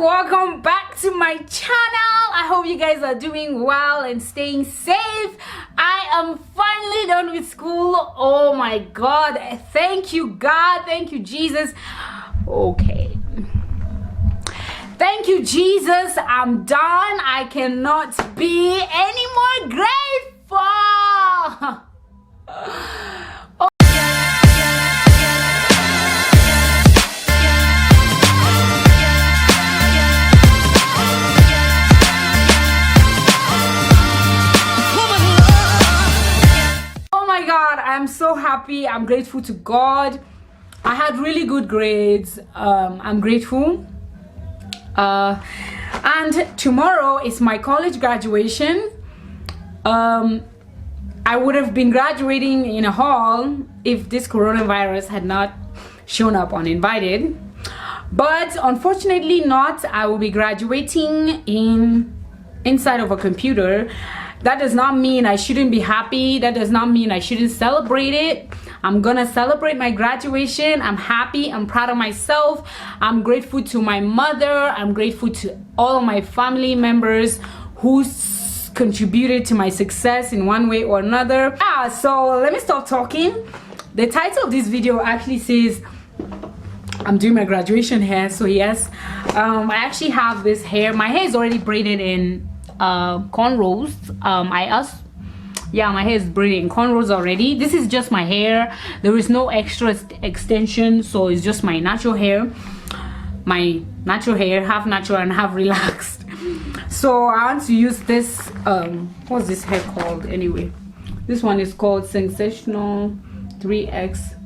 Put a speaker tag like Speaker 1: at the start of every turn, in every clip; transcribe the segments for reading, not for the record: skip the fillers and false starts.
Speaker 1: welcome back to my channel. I hope you guys are doing well and staying safe. I am finally done with school. Oh my god, thank you God, thank you Jesus. Okay, thank you Jesus, I'm done. I cannot be any more grateful. I'm so happy. I'm grateful to God. I had really good grades. I'm grateful. And tomorrow is my college graduation. I would have been graduating in a hall if this coronavirus had not shown up uninvited. But unfortunately not. I will be graduating inside of a computer. That does not mean I shouldn't be happy. That does not mean I shouldn't celebrate it. I'm gonna celebrate my graduation. I'm happy. I'm proud of myself. I'm grateful to my mother. I'm grateful to all of my family members who contributed to my success in one way or another. So let me stop talking. The title of this video actually says I'm doing my graduation hair. So yes, I actually have this hair. My hair is already braided in cornrows. My hair is braided in cornrows already. This is just my hair. There is no extra extension, so it's just my natural hair. My natural hair, half natural and half relaxed. So I want to use this what's this hair called anyway? This one is called Sensational 3X.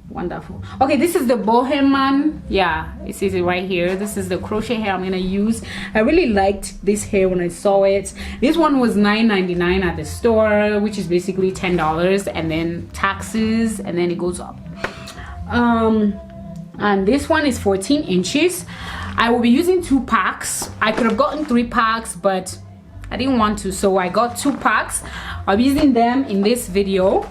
Speaker 1: Wonderful. Okay, this is the Bohemian. Yeah, it says it right here. This is the crochet hair I'm gonna use. I really liked this hair when I saw it. This one was $9.99 at the store, which is basically $10, and then taxes, and then it goes up. And this one is 14 inches. I will be using 2 packs. I could have gotten 3 packs, but I didn't want to, so I got 2 packs. I'll be using them in this video.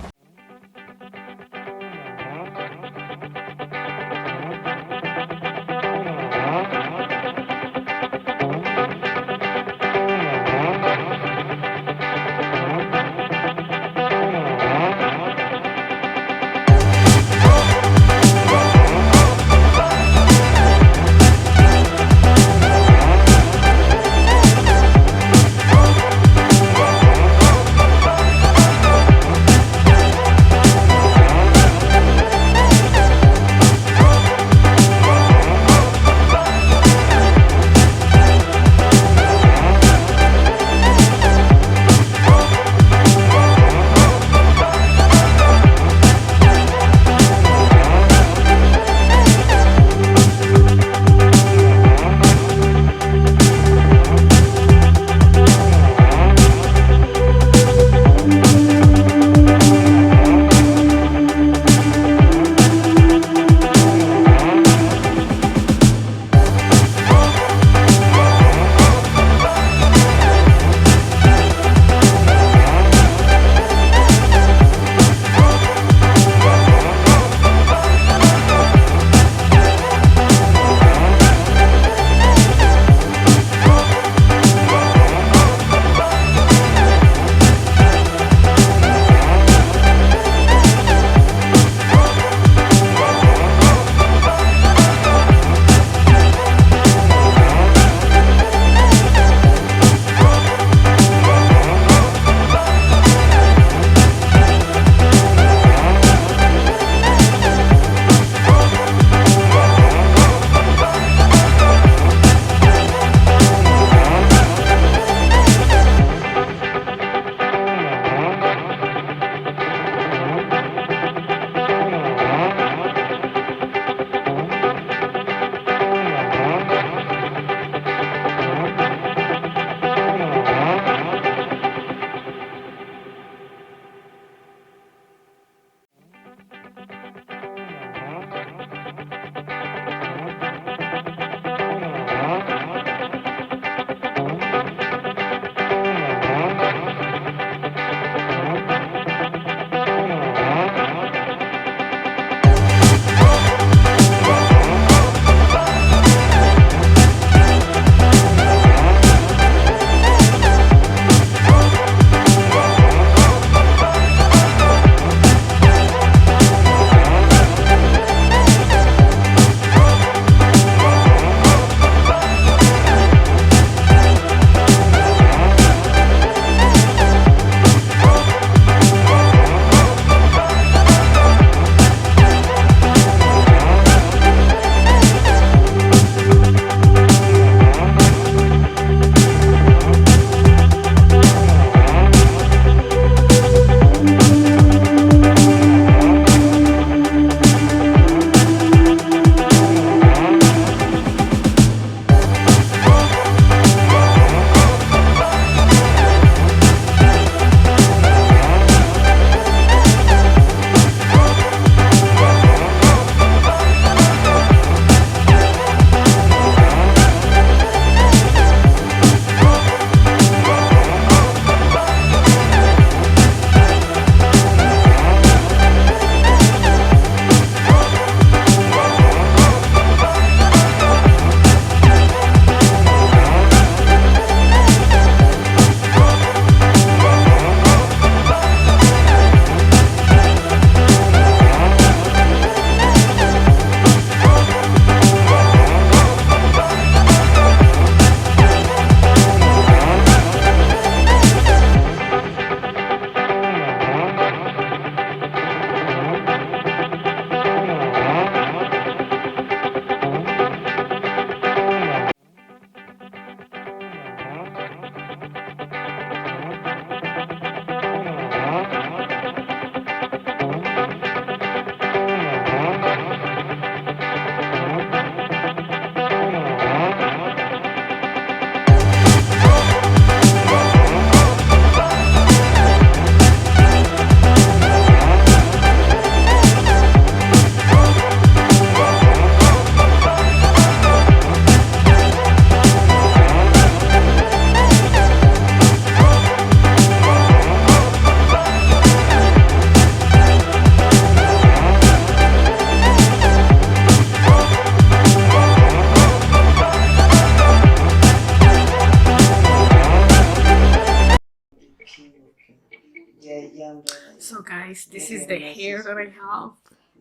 Speaker 1: guys, this is the hair that I have.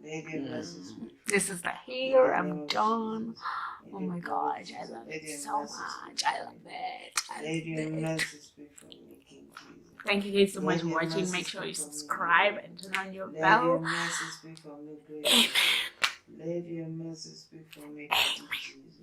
Speaker 2: Let your blessings speak.
Speaker 1: This is the hair. I'm done. Oh my gosh, I love it so much. I love it.
Speaker 2: Let your mercy speak for me, King Jesus.
Speaker 1: Thank you guys so much for watching. Make sure you subscribe and turn on your
Speaker 2: Let your
Speaker 1: bell.
Speaker 2: mercy speak for me, great.
Speaker 1: Amen.
Speaker 2: Let your mercy speak for me, King Jesus.